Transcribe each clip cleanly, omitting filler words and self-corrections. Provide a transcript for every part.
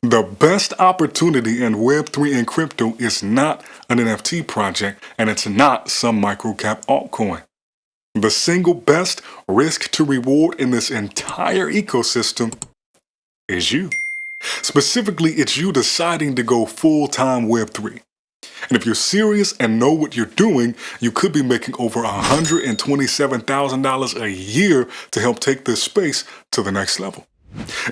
The best opportunity in Web3 and crypto is not an NFT project, and it's not some microcap altcoin. The single best risk to reward in this entire ecosystem is you. Specifically, it's you deciding to go full-time Web3. And if you're serious and know what you're doing, you could be making over $127,000 a year to help take this space to the next level.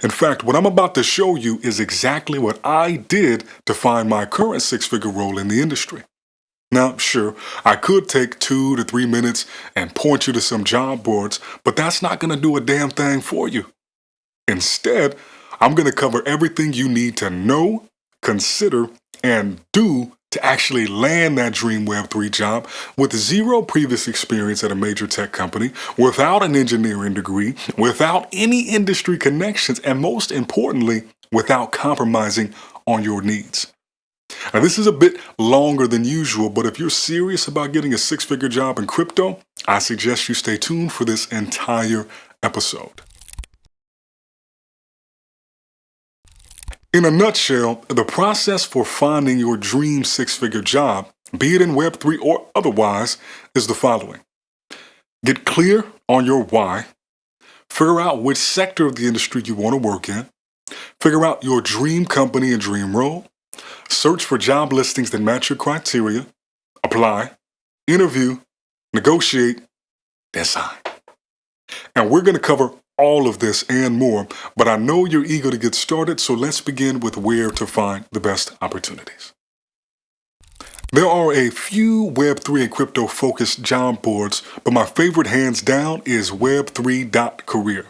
In fact, what I'm about to show you is exactly what I did to find my current six-figure role in the industry. Now, sure, I could take 2 to 3 minutes and point you to some job boards, but that's not going to do a damn thing for you. Instead, I'm going to cover everything you need to know, consider, and do to actually land that dream Web3 job with zero previous experience at a major tech company, without an engineering degree, without any industry connections, and most importantly, without compromising on your needs. Now, this is a bit longer than usual, but if you're serious about getting a six-figure job in crypto, I suggest you stay tuned for this entire episode. In a nutshell, the process for finding your dream six-figure job, be it in Web3 or otherwise, is the following. Get clear on your why, figure out which sector of the industry you want to work in, figure out your dream company and dream role, search for job listings that match your criteria, apply, interview, negotiate, then sign. And we're going to cover all of this and more, but I know you're eager to get started, so let's begin with where to find the best opportunities. There are a few Web3 and crypto-focused job boards, but my favorite hands down is web3.career.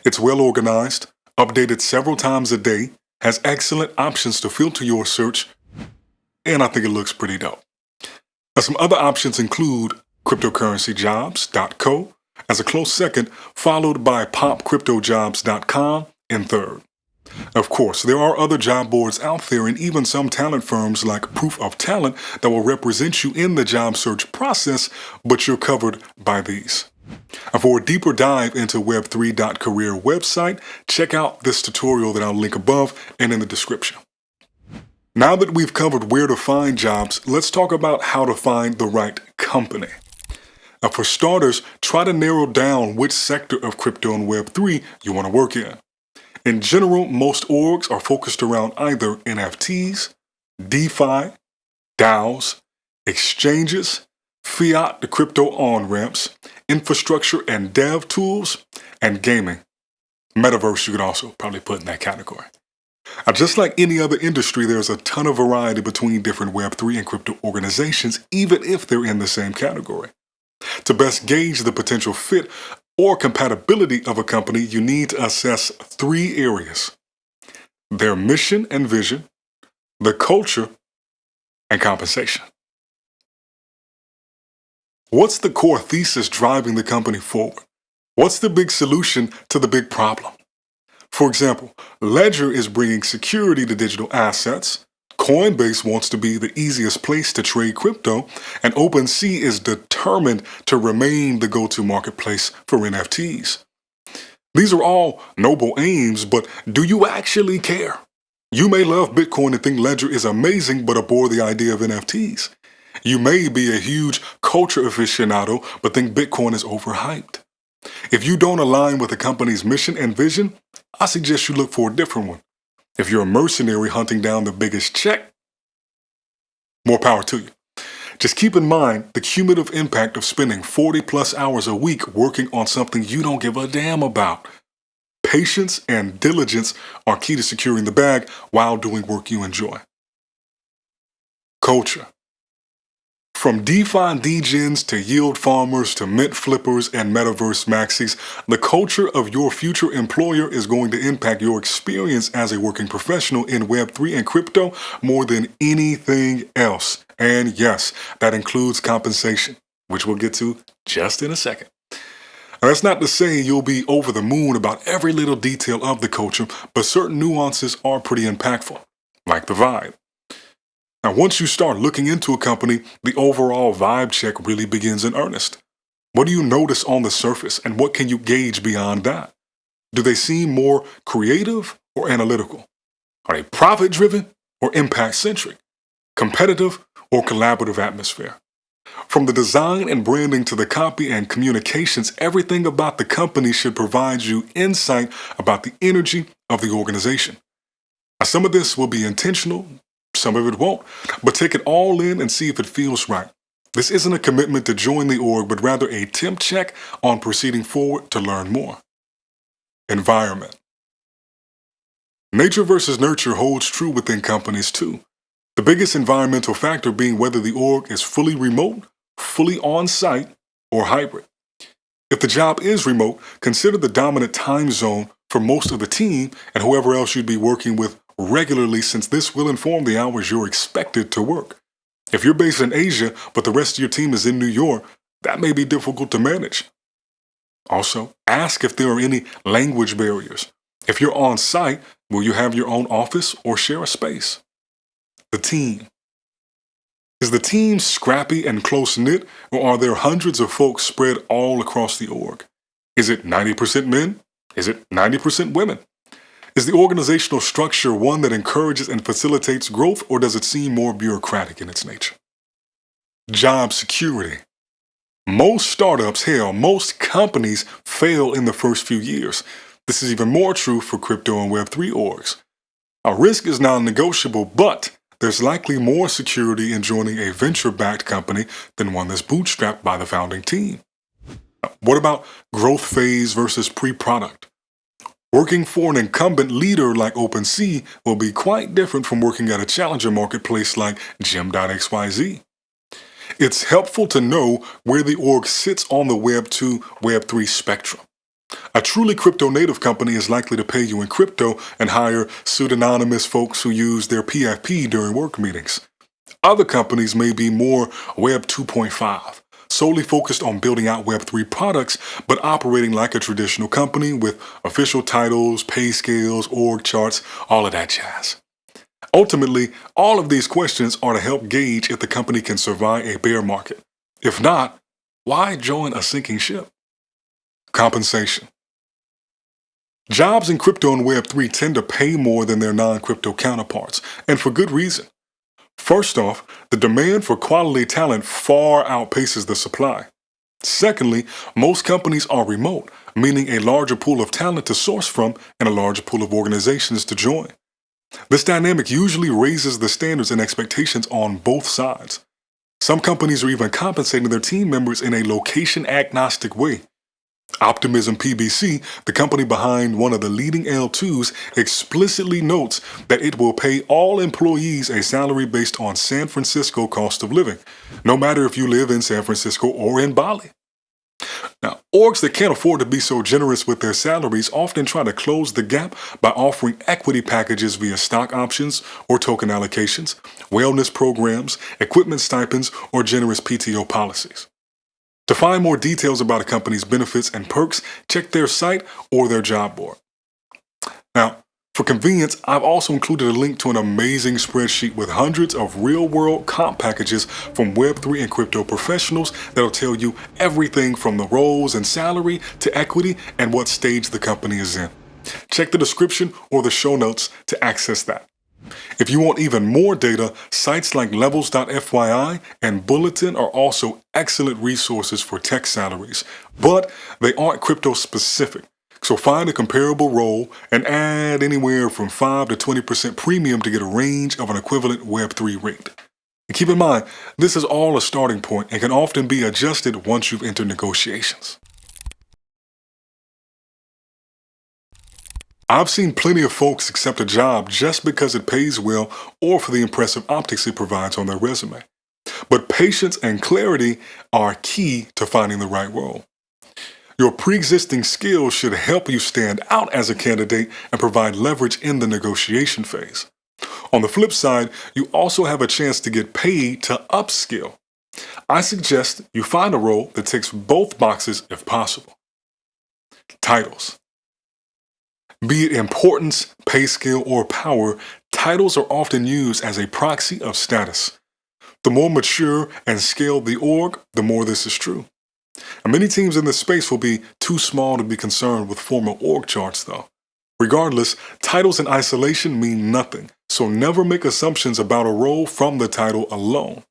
It's well organized, updated several times a day, has excellent options to filter your search, and I think it looks pretty dope. Now, some other options include cryptocurrencyjobs.co as a close second, followed by popcryptojobs.com in third. Of course, there are other job boards out there and even some talent firms like Proof of Talent that will represent you in the job search process, but you're covered by these. And for a deeper dive into web3.career website, check out this tutorial that I'll link above and in the description. Now that we've covered where to find jobs, let's talk about how to find the right company. Now, for starters, try to narrow down which sector of crypto and Web3 you want to work in. In general, most orgs are focused around either NFTs, DeFi, DAOs, exchanges, fiat to crypto on-ramps, infrastructure and dev tools, and gaming. Metaverse you could also probably put in that category. Now, just like any other industry, there's a ton of variety between different Web3 and crypto organizations, even if they're in the same category. To best gauge the potential fit or compatibility of a company, you need to assess 3 areas: their mission and vision, the culture, and compensation. What's the core thesis driving the company forward? What's the big solution to the big problem? For example, Ledger is bringing security to digital assets, Coinbase wants to be the easiest place to trade crypto, and OpenSea is determined to remain the go-to marketplace for NFTs. These are all noble aims, but do you actually care? You may love Bitcoin and think Ledger is amazing, but abhor the idea of NFTs. You may be a huge culture aficionado, but think Bitcoin is overhyped. If you don't align with the company's mission and vision, I suggest you look for a different one. If you're a mercenary hunting down the biggest check, more power to you. Just keep in mind the cumulative impact of spending 40+ hours a week working on something you don't give a damn about. Patience and diligence are key to securing the bag while doing work you enjoy. Culture. From DeFi degens to yield farmers to mint flippers and metaverse maxis, the culture of your future employer is going to impact your experience as a working professional in Web3 and crypto more than anything else. And yes, that includes compensation, which we'll get to just in a second. Now, that's not to say you'll be over the moon about every little detail of the culture, but certain nuances are pretty impactful, like the vibe. Now, once you start looking into a company, the overall vibe check really begins in earnest. What do you notice on the surface, and what can you gauge beyond that? Do they seem more creative or analytical? Are they profit-driven or impact-centric? Competitive or collaborative atmosphere? From the design and branding to the copy and communications, everything about the company should provide you insight about the energy of the organization. Now, some of this will be intentional, some of it won't, but take it all in and see if it feels right. This isn't a commitment to join the org, but rather a temp check on proceeding forward to learn more. Environment. Nature versus nurture holds true within companies too. The biggest environmental factor being whether the org is fully remote, fully on-site, or hybrid. If the job is remote, consider the dominant time zone for most of the team and whoever else you'd be working with regularly, since this will inform the hours you're expected to work. If you're based in Asia, but the rest of your team is in New York, that may be difficult to manage. Also, ask if there are any language barriers. If you're on site, will you have your own office or share a space? The team. Is the team scrappy and close-knit, or are there hundreds of folks spread all across the org? Is it 90% men? Is it 90% women? Is the organizational structure one that encourages and facilitates growth, or does it seem more bureaucratic in its nature? Job security. Most startups, hell, most companies fail in the first few years. This is even more true for crypto and Web3 orgs. A risk is non-negotiable, but there's likely more security in joining a venture-backed company than one that's bootstrapped by the founding team. What about growth phase versus pre-product? Working for an incumbent leader like OpenSea will be quite different from working at a challenger marketplace like Gem.xyz. It's helpful to know where the org sits on the Web 2, Web 3 spectrum. A truly crypto-native company is likely to pay you in crypto and hire pseudonymous folks who use their PFP during work meetings. Other companies may be more Web 2.5, solely focused on building out Web 3 products, but operating like a traditional company with official titles, pay scales, org charts, all of that jazz. Ultimately, all of these questions are to help gauge if the company can survive a bear market. If not, why join a sinking ship? Compensation. Jobs in crypto and Web3 tend to pay more than their non-crypto counterparts, and for good reason. First off, the demand for quality talent far outpaces the supply. Secondly, most companies are remote, meaning a larger pool of talent to source from and a larger pool of organizations to join. This dynamic usually raises the standards and expectations on both sides. Some companies are even compensating their team members in a location-agnostic way. Optimism PBC, the company behind one of the leading L2s, explicitly notes that it will pay all employees a salary based on San Francisco cost of living, no matter if you live in San Francisco or in Bali. Now, orgs that can't afford to be so generous with their salaries often try to close the gap by offering equity packages via stock options or token allocations, wellness programs, equipment stipends, or generous PTO policies. To find more details about a company's benefits and perks, check their site or their job board. Now, for convenience, I've also included a link to an amazing spreadsheet with hundreds of real-world comp packages from Web3 and crypto professionals that'll tell you everything from the roles and salary to equity and what stage the company is in. Check the description or the show notes to access that. If you want even more data, sites like levels.fyi and Bulletin are also excellent resources for tech salaries, but they aren't crypto specific. So find a comparable role and add anywhere from 5 to 20% premium to get a range of an equivalent Web3 rate. And keep in mind, this is all a starting point and can often be adjusted once you've entered negotiations. I've seen plenty of folks accept a job just because it pays well or for the impressive optics it provides on their resume. But patience and clarity are key to finding the right role. Your pre-existing skills should help you stand out as a candidate and provide leverage in the negotiation phase. On the flip side, you also have a chance to get paid to upskill. I suggest you find a role that ticks both boxes if possible. Titles. Be it importance, pay scale, or power, titles are often used as a proxy of status. The more mature and scaled the org, the more this is true. And many teams in this space will be too small to be concerned with formal org charts, though. Regardless, titles in isolation mean nothing, so never make assumptions about a role from the title alone.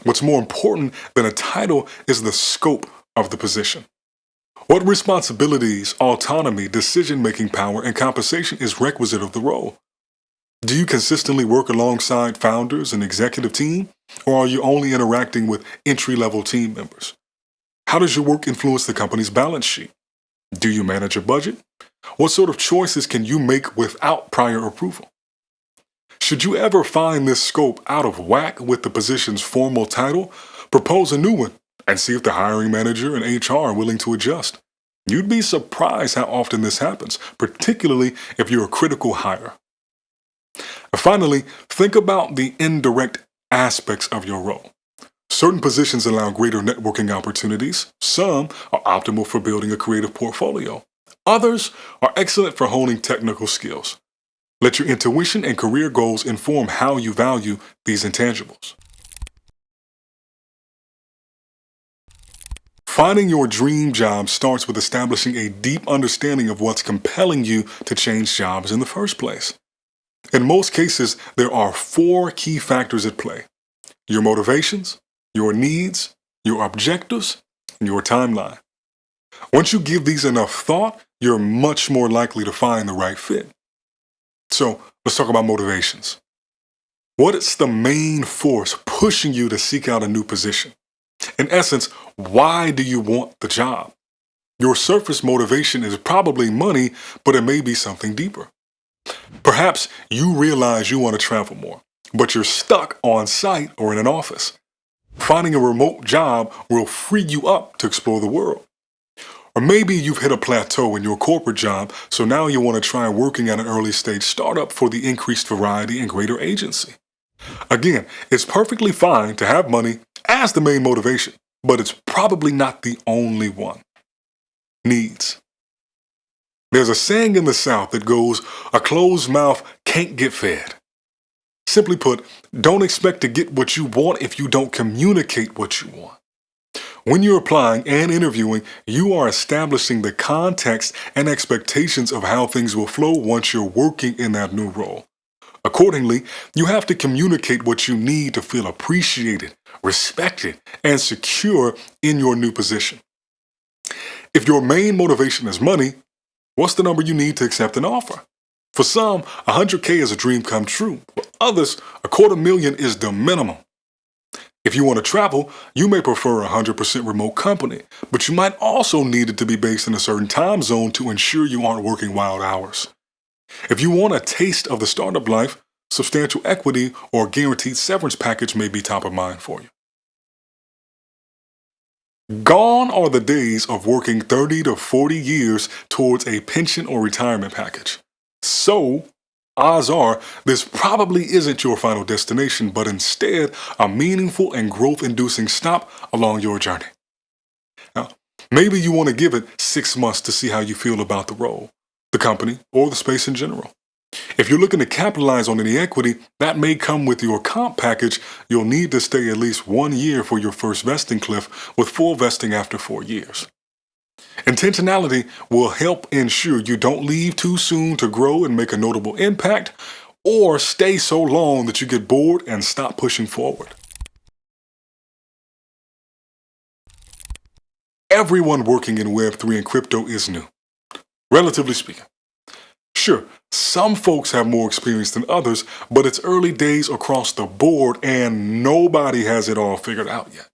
What's more important than a title is the scope of the position. What responsibilities, autonomy, decision-making power, and compensation is requisite of the role? Do you consistently work alongside founders and executive team, or are you only interacting with entry-level team members? How does your work influence the company's balance sheet? Do you manage a budget? What sort of choices can you make without prior approval? Should you ever find this scope out of whack with the position's formal title, propose a new one and see if the hiring manager and HR are willing to adjust. You'd be surprised how often this happens, particularly if you're a critical hire. Finally, think about the indirect aspects of your role. Certain positions allow greater networking opportunities. Some are optimal for building a creative portfolio. Others are excellent for honing technical skills. Let your intuition and career goals inform how you value these intangibles. Finding your dream job starts with establishing a deep understanding of what's compelling you to change jobs in the first place. In most cases, there are 4 key factors at play: your motivations, your needs, your objectives, and your timeline. Once you give these enough thought, you're much more likely to find the right fit. So let's talk about motivations. What is the main force pushing you to seek out a new position? In essence, why do you want the job? Your surface motivation is probably money, but it may be something deeper. Perhaps you realize you want to travel more, but you're stuck on site or in an office. Finding a remote job will free you up to explore the world. Or maybe you've hit a plateau in your corporate job, so now you want to try working at an early stage startup for the increased variety and greater agency. Again, it's perfectly fine to have money as the main motivation, but it's probably not the only one. Needs. There's a saying in the South that goes, "A closed mouth can't get fed." Simply put, don't expect to get what you want if you don't communicate what you want. When you're applying and interviewing, you are establishing the context and expectations of how things will flow once you're working in that new role. Accordingly, you have to communicate what you need to feel appreciated, respected, and secure in your new position. If your main motivation is money, what's the number you need to accept an offer? For some, 100K is a dream come true. For others, $250,000 is the minimum. If you want to travel, you may prefer a 100% remote company, but you might also need it to be based in a certain time zone to ensure you aren't working wild hours. If you want a taste of the startup life, substantial equity or guaranteed severance package may be top of mind for you. Gone are the days of working 30 to 40 years towards a pension or retirement package. So, odds are this probably isn't your final destination, but instead a meaningful and growth-inducing stop along your journey. Now, maybe you want to give it 6 months to see how you feel about the role, the company, or the space in general. If you're looking to capitalize on any equity, that may come with your comp package. You'll need to stay at least 1 year for your first vesting cliff, with full vesting after 4 years. Intentionality will help ensure you don't leave too soon to grow and make a notable impact, or stay so long that you get bored and stop pushing forward. Everyone working in Web3 and crypto is new, relatively speaking. Sure, some folks have more experience than others, but it's early days across the board and nobody has it all figured out yet.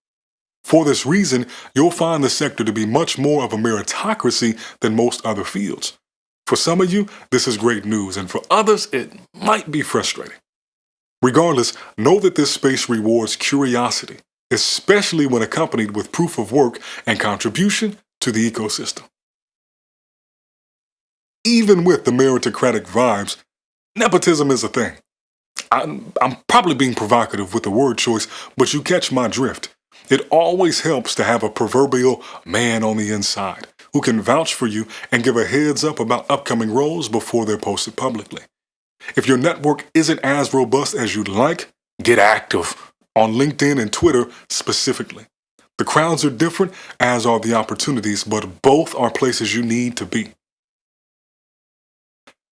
For this reason, you'll find the sector to be much more of a meritocracy than most other fields. For some of you, this is great news, and for others, it might be frustrating. Regardless, know that this space rewards curiosity, especially when accompanied with proof of work and contribution to the ecosystem. Even with the meritocratic vibes, nepotism is a thing. I'm probably being provocative with the word choice, but you catch my drift. It always helps to have a proverbial man on the inside who can vouch for you and give a heads up about upcoming roles before they're posted publicly. If your network isn't as robust as you'd like, get active on LinkedIn and Twitter specifically. The crowds are different, as are the opportunities, but both are places you need to be.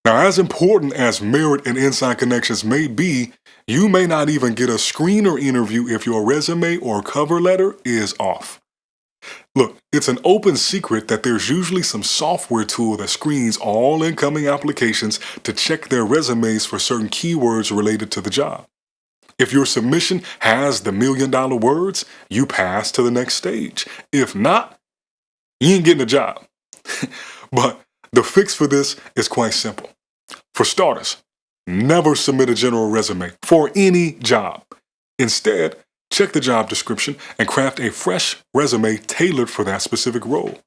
Now, as important as merit and inside connections may be, you may not even get a screener interview if your resume or cover letter is off. Look, it's an open secret that there's usually some software tool that screens all incoming applications to check their resumes for certain keywords related to the job. If your submission has the $1,000,000 words, you pass to the next stage. If not, you ain't getting a job. But the fix for this is quite simple. For starters, never submit a general resume for any job. Instead, check the job description and craft a fresh resume tailored for that specific role.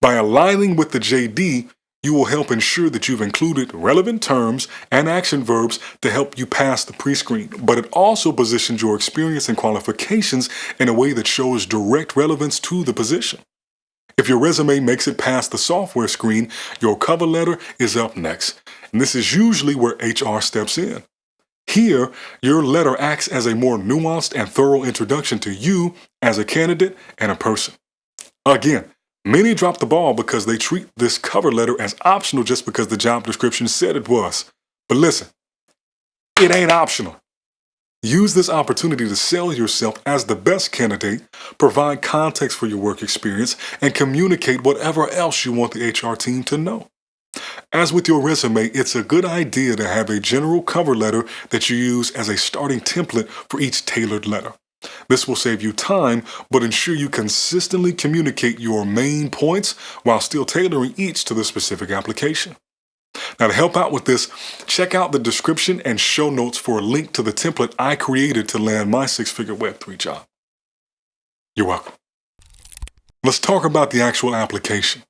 By aligning with the JD, you will help ensure that you've included relevant terms and action verbs to help you pass the pre-screen, but it also positions your experience and qualifications in a way that shows direct relevance to the position. If your resume makes it past the software screen, your cover letter is up next, and this is usually where HR steps in. Here, your letter acts as a more nuanced and thorough introduction to you as a candidate and a person. Again, many drop the ball because they treat this cover letter as optional just because the job description said it was. But listen, it ain't optional. Use this opportunity to sell yourself as the best candidate, provide context for your work experience, and communicate whatever else you want the HR team to know. As with your resume, it's a good idea to have a general cover letter that you use as a starting template for each tailored letter. This will save you time, but ensure you consistently communicate your main points while still tailoring each to the specific application. Now, to help out with this, check out the description and show notes for a link to the template I created to land my six-figure Web3 job. You're welcome. Let's talk about the actual application.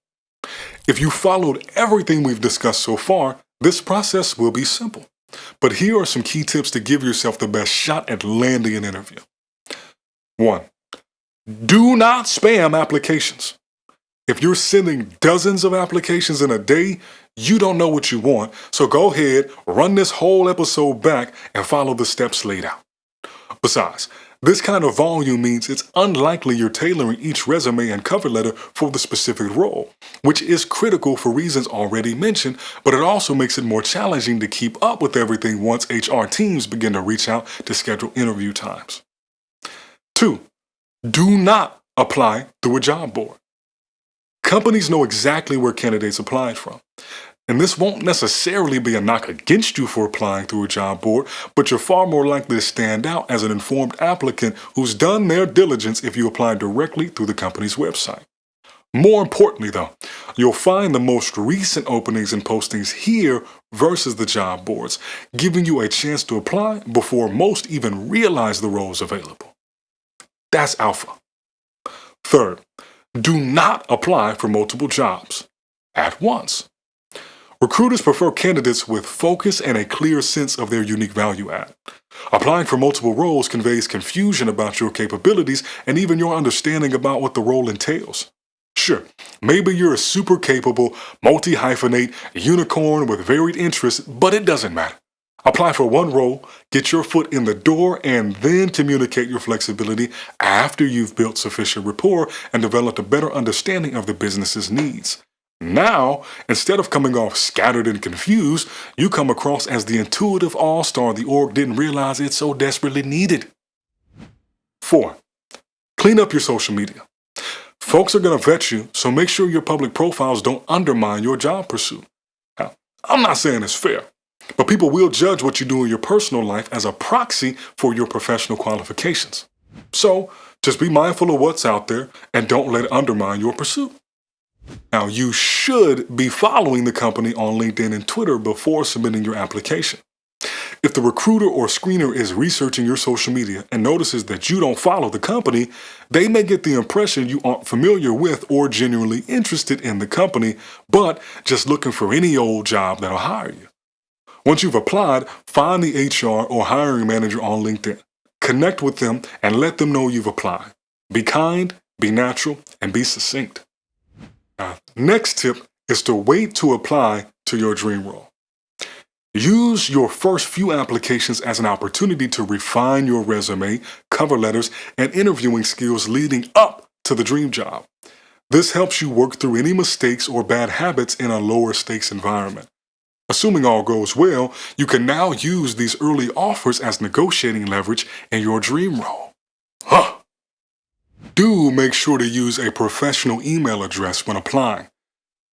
If you followed everything we've discussed so far, this process will be simple. But here are some key tips to give yourself the best shot at landing an interview. 1. Do not spam applications. If you're sending dozens of applications in a day, you don't know what you want, so go ahead, run this whole episode back, and follow the steps laid out. Besides, this kind of volume means it's unlikely you're tailoring each resume and cover letter for the specific role, which is critical for reasons already mentioned, but it also makes it more challenging to keep up with everything once HR teams begin to reach out to schedule interview times. 2. Do not apply through a job board. Companies know exactly where candidates applied from. And this won't necessarily be a knock against you for applying through a job board, but you're far more likely to stand out as an informed applicant who's done their diligence if you apply directly through the company's website. More importantly, though, you'll find the most recent openings and postings here versus the job boards, giving you a chance to apply before most even realize the roles available. That's alpha. 3rd, do not apply for multiple jobs at once. Recruiters prefer candidates with focus and a clear sense of their unique value add. Applying for multiple roles conveys confusion about your capabilities and even your understanding about what the role entails. Sure, maybe you're a super capable, multi-hyphenate unicorn with varied interests, but it doesn't matter. Apply for one role, get your foot in the door, and then communicate your flexibility after you've built sufficient rapport and developed a better understanding of the business's needs. Now, instead of coming off scattered and confused, you come across as the intuitive all-star the org didn't realize it so desperately needed. 4. Clean up your social media. Folks are going to vet you, so make sure your public profiles don't undermine your job pursuit. Now, I'm not saying it's fair, but people will judge what you do in your personal life as a proxy for your professional qualifications. So, just be mindful of what's out there and don't let it undermine your pursuit. Now, you should be following the company on LinkedIn and Twitter before submitting your application. If the recruiter or screener is researching your social media and notices that you don't follow the company, they may get the impression you aren't familiar with or genuinely interested in the company, but just looking for any old job that'll hire you. Once you've applied, find the HR or hiring manager on LinkedIn. Connect with them and let them know you've applied. Be kind, be natural, and be succinct. Next tip is to wait to apply to your dream role. Use your first few applications as an opportunity to refine your resume, cover letters, and interviewing skills leading up to the dream job. This helps you work through any mistakes or bad habits in a lower stakes environment. Assuming all goes well, you can now use these early offers as negotiating leverage in your dream role. Huh! Do make sure to use a professional email address when applying.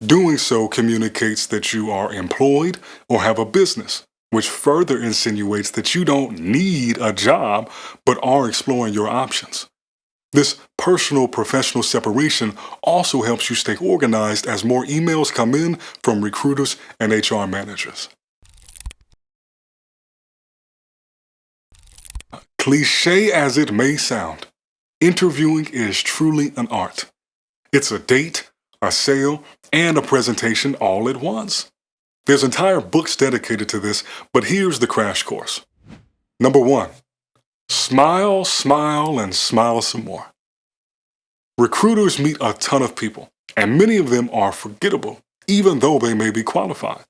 Doing so communicates that you are employed or have a business, which further insinuates that you don't need a job but are exploring your options. This personal-professional separation also helps you stay organized as more emails come in from recruiters and HR managers. Cliché as it may sound, interviewing is truly an art. It's a date, a sale, and a presentation all at once. There's entire books dedicated to this, but here's the crash course. Number 1, smile, smile, and smile some more. Recruiters meet a ton of people, and many of them are forgettable, even though they may be qualified.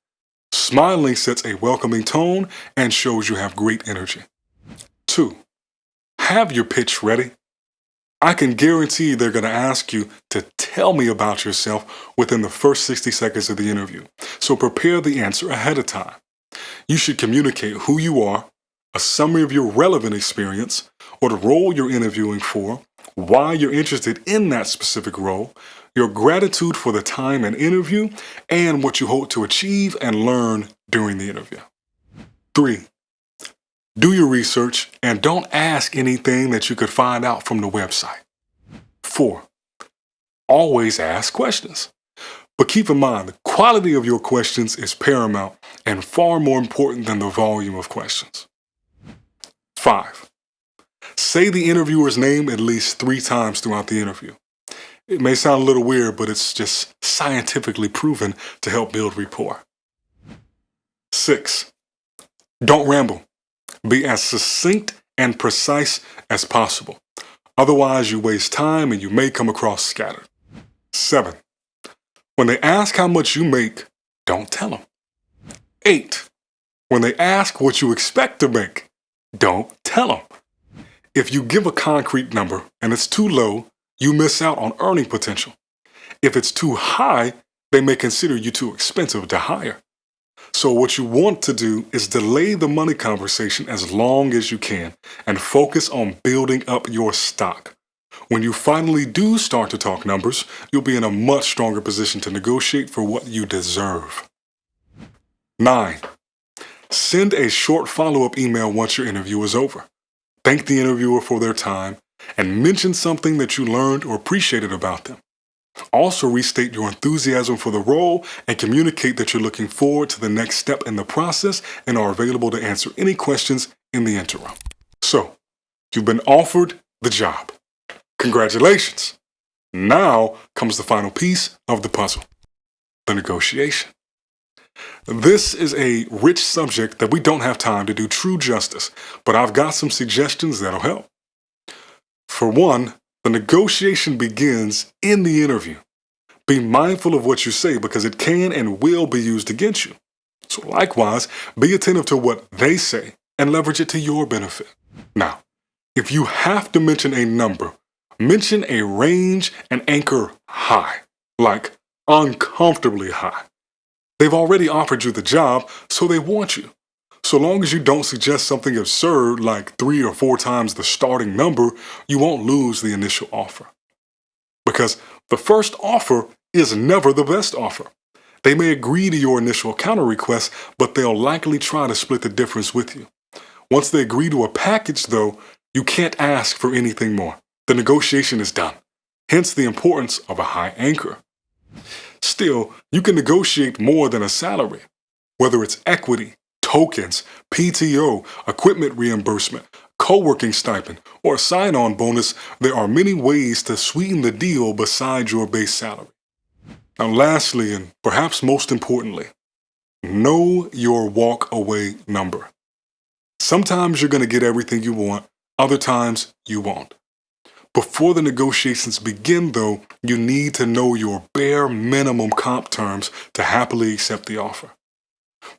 Smiling sets a welcoming tone and shows you have great energy. 2, have your pitch ready. I can guarantee they're going to ask you to tell me about yourself within the first 60 seconds of the interview, so prepare the answer ahead of time. You should communicate who you are, a summary of your relevant experience, or the role you're interviewing for, why you're interested in that specific role, your gratitude for the time and interview, and what you hope to achieve and learn during the interview. 3, do your research and don't ask anything that you could find out from the website. 4, always ask questions. But keep in mind, the quality of your questions is paramount and far more important than the volume of questions. 5, say the interviewer's name at least 3 times throughout the interview. It may sound a little weird, but it's just scientifically proven to help build rapport. 6, don't ramble. Be as succinct and precise as possible. Otherwise, you waste time and you may come across scattered. 7, when they ask how much you make, don't tell them. 8, when they ask what you expect to make, don't tell them. If you give a concrete number and it's too low, you miss out on earning potential. If it's too high, they may consider you too expensive to hire. So what you want to do is delay the money conversation as long as you can and focus on building up your stock. When you finally do start to talk numbers, you'll be in a much stronger position to negotiate for what you deserve. 9, send a short follow-up email once your interview is over. Thank the interviewer for their time and mention something that you learned or appreciated about them. Also restate your enthusiasm for the role and communicate that you're looking forward to the next step in the process and are available to answer any questions in the interim. So, you've been offered the job. Congratulations! Now comes the final piece of the puzzle, the negotiation. This is a rich subject that we don't have time to do true justice, but I've got some suggestions that'll help. For one, the negotiation begins in the interview. Be mindful of what you say because it can and will be used against you. So likewise, be attentive to what they say and leverage it to your benefit. Now, if you have to mention a number, mention a range and anchor high, like uncomfortably high. They've already offered you the job, so they want you. So long as you don't suggest something absurd like 3 or 4 times the starting number, you won't lose the initial offer. Because the first offer is never the best offer. They may agree to your initial counter request, but they'll likely try to split the difference with you. Once they agree to a package, though, you can't ask for anything more. The negotiation is done. Hence the importance of a high anchor. Still, you can negotiate more than a salary. Whether it's equity, tokens, PTO, equipment reimbursement, co-working stipend, or a sign-on bonus, there are many ways to sweeten the deal besides your base salary. Now lastly, and perhaps most importantly, know your walk-away number. Sometimes you're going to get everything you want, other times you won't. Before the negotiations begin, though, you need to know your bare minimum comp terms to happily accept the offer.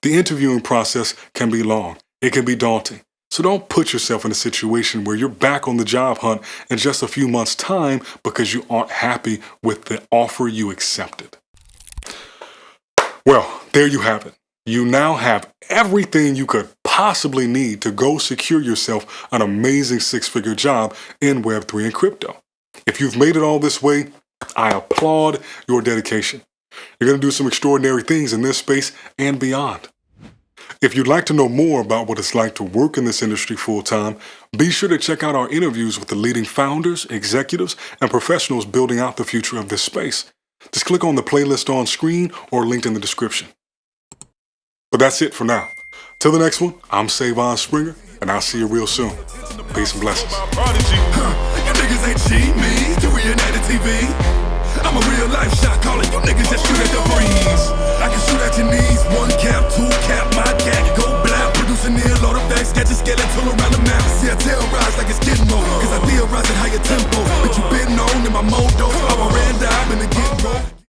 The interviewing process can be long. It can be daunting. So don't put yourself in a situation where you're back on the job hunt in just a few months' time because you aren't happy with the offer you accepted. Well, there you have it. You now have everything you could possibly need to go secure yourself an amazing six-figure job in Web3 and crypto. If you've made it all this way, I applaud your dedication. You're going to do some extraordinary things in this space and beyond. If you'd like to know more about what it's like to work in this industry full-time, be sure to check out our interviews with the leading founders, executives, and professionals building out the future of this space. Just click on the playlist on screen or linked in the description. But that's it for now. Till the next one, I'm Sae'Von Springer, and I'll see you real soon. Peace and blessings. You niggas ain't cheat me, you reenacted TV. I'm a real life shot caller, you niggas just shoot at the breeze.